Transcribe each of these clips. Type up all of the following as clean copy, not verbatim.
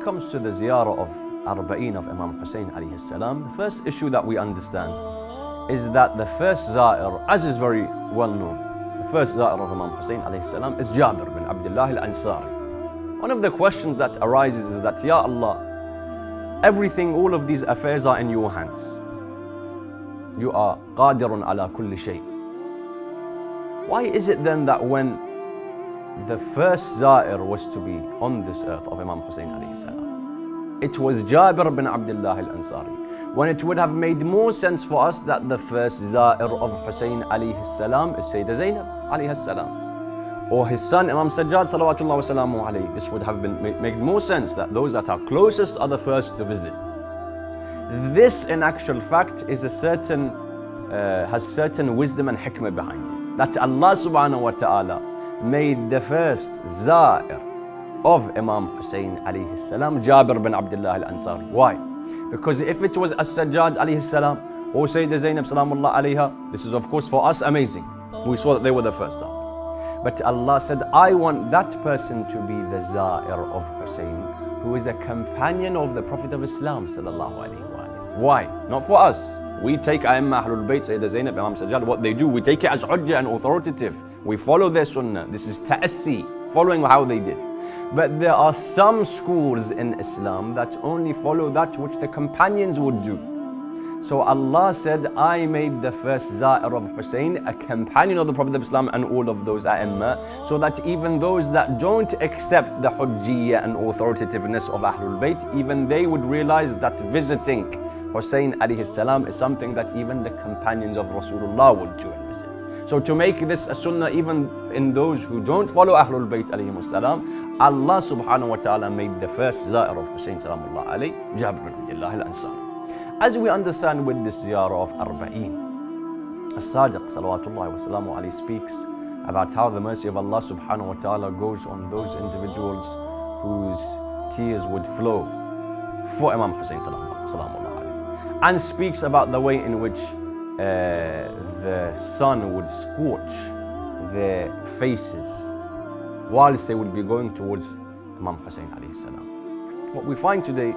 it comes to the ziyarah of Arba'een of Imam Hussein alayhi salam, the first issue that we understand is that the first za'ir, as is very well known, the first za'ir of Imam Hussein alayhi salam is Jabir bin Abdullah al-Ansari. One of the questions that arises is that, Ya Allah, everything, all of these affairs are in your hands. You are qadirun ala kulli shay. Why is it then that when the first za'ir was to be on this earth of Imam Hussein alayhi salam, it was Jabir bin Abdullah al-Ansari, when it would have made more sense for us that the first za'ir of Hussein alayhi salam is Sayyidah Zainab alayhi salam, or his son Imam Sajjad salawatullah wa salamu alayhi? This would have been made more sense that those that are closest are the first to visit. This in actual fact is has certain wisdom and hikmah behind it, that Allah subhanahu wa ta'ala made the first za'ir of Imam Hussein alayhi salam Jabir bin Abdullah al-Ansari. Why? Because if it was As-Sajjad alayhi salam or Sayyidah Zainab salamullah alayha, this is of course for us amazing. We saw that they were the first za'ir. But Allah said, I want that person to be the za'ir of Hussein, who is a companion of the Prophet of Islam sallallahu alayhi wa alayhi. Why? Not for us. We take A'immah Ahlul Bayt, Sayyidah Zainab, Imam Sajjad, what they do, we take it as hujjah and authoritative. We follow their sunnah. This is ta'assi, following how they did. But there are some schools in Islam that only follow that which the companions would do. So Allah said, I made the first za'ir of Hussein a companion of the Prophet of Islam and all of those A'immah, so that even those that don't accept the hujjiyya and authoritativeness of Ahlul Bayt, even they would realize that visiting Hussein alayhi salam is something that even the companions of Rasulullah would do and visit. So to make this a sunnah even in those who don't follow Ahlul Bayt alayhi salam, Allah subhanahu wa ta'ala made the first za'ir of Hussein salamullah alayhi, Jabir bin Abdullah al-Ansari. As we understand with this ziyarah of Arba'een, As-Sadiq salawatullahi wa salamu alayhi speaks about how the mercy of Allah subhanahu wa ta'ala goes on those individuals whose tears would flow for Imam Hussein salamullah alayhi, and speaks about the way in which the sun would scorch their faces whilst they would be going towards Imam Hussein alayhi salam. What we find today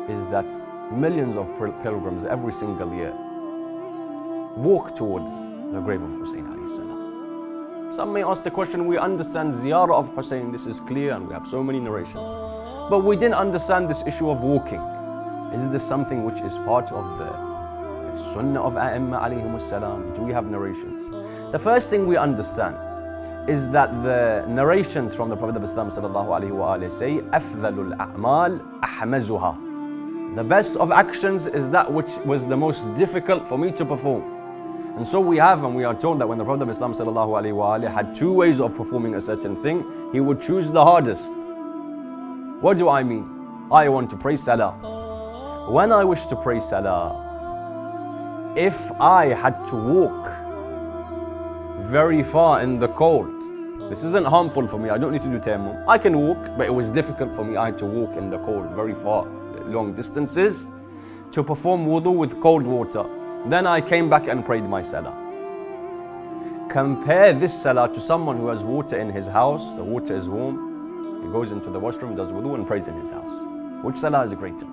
is that millions of pilgrims every single year walk towards the grave of Hussein alayhi salam. Some may ask the question, we understand ziyarah of Hussein, this is clear and we have so many narrations, but we didn't understand this issue of walking. Is this something which is part of the sunnah of A'immah alayhimus salam? Do we have narrations? The first thing we understand is that the narrations from the Prophet of Islam sallallahu alayhi wa alayhi say, أَفْذَلُ الْأَعْمَالِ أَحْمَزُهَا. The best of actions is that which was the most difficult for me to perform. And so we have, and we are told that when the Prophet of Islam sallallahu alayhi wa alayhi had two ways of performing a certain thing, he would choose the hardest. What do I mean? I want to pray salah. When I wish to pray salah, if I had to walk very far in the cold, this isn't harmful for me, I don't need to do tayammum. I can walk, but it was difficult for me. I had to walk in the cold very far, long distances, to perform wudu with cold water. Then I came back and prayed my salah. Compare this salah to someone who has water in his house, the water is warm, he goes into the washroom, does wudu and prays in his house. Which salah is greater?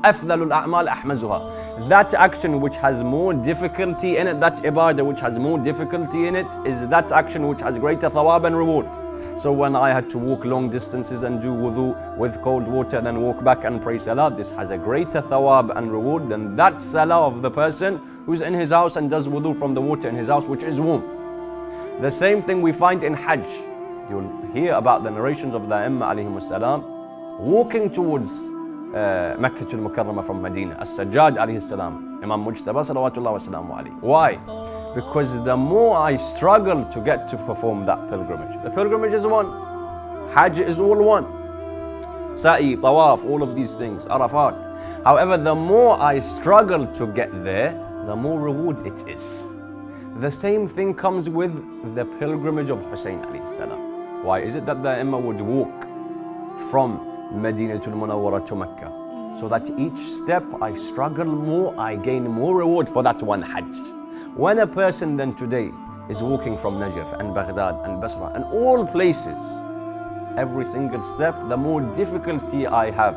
أفضل الأعمال أحمزها. That action which has more difficulty in it, that ibadah which has more difficulty in it, is that action which has greater thawab and reward. So when I had to walk long distances and do wudu with cold water and then walk back and pray salah, this has a greater thawab and reward than that salah of the person who's in his house and does wudu from the water in his house which is warm. The same thing we find in Hajj. You'll hear about the narrations of the A'immah alayhimus salam walking towards Makkah al-Mukarramah from Medina. As-Sajjad alayhi salam, Imam Mujtaba salawatullah wa salamu alayhi. Why? Because the more I struggle to get to perform that pilgrimage, the pilgrimage is one, Hajj is all one, Sa'i, Tawaf, all of these things, Arafat. However, the more I struggle to get there, the more reward it is. The same thing comes with the pilgrimage of Hussein alayhi salam. Why is it that the Imam would walk from Madinatul Munawwara to Mecca, so that each step I struggle more, I gain more reward for that one Hajj. When a person then today is walking from Najaf and Baghdad and Basra and all places, every single step, the more difficulty I have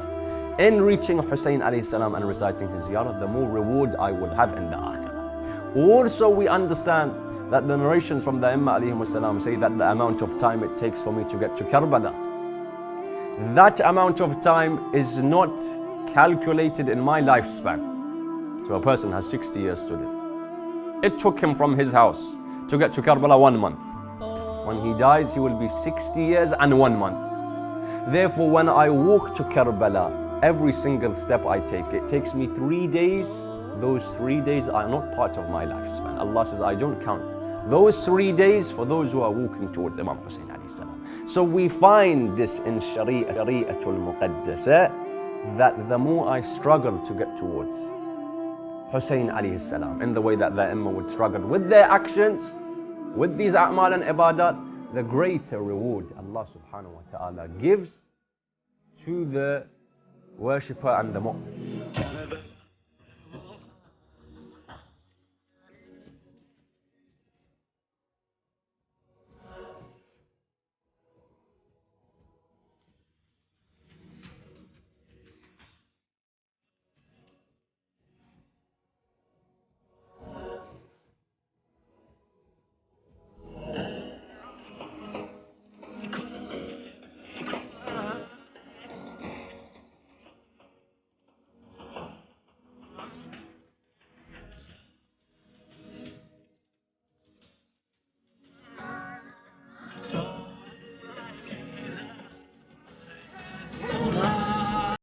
in reaching Hussein alayhi salam and reciting his ziyarah, the more reward I will have in the akhirah. Also, we understand that the narrations from the Imam alayhi salam say that the amount of time it takes for me to get to Karbala, that amount of time is not calculated in my lifespan. So a person has 60 years to live. It took him from his house to get to Karbala 1 month. When he dies, he will be 60 years and 1 month. Therefore, when I walk to Karbala, every single step I take, it takes me 3 days. Those 3 days are not part of my lifespan. Allah says, I don't count those 3 days for those who are walking towards Imam Hussein alayhi salam. So we find this in Shari'atul Muqaddasa, that the more I struggle to get towards Hussein alayhi salam, in the way that the Imam would struggle with their actions, with these a'mal and ibadat, the greater reward Allah subhanahu wa ta'ala gives to the worshipper and the mu'min.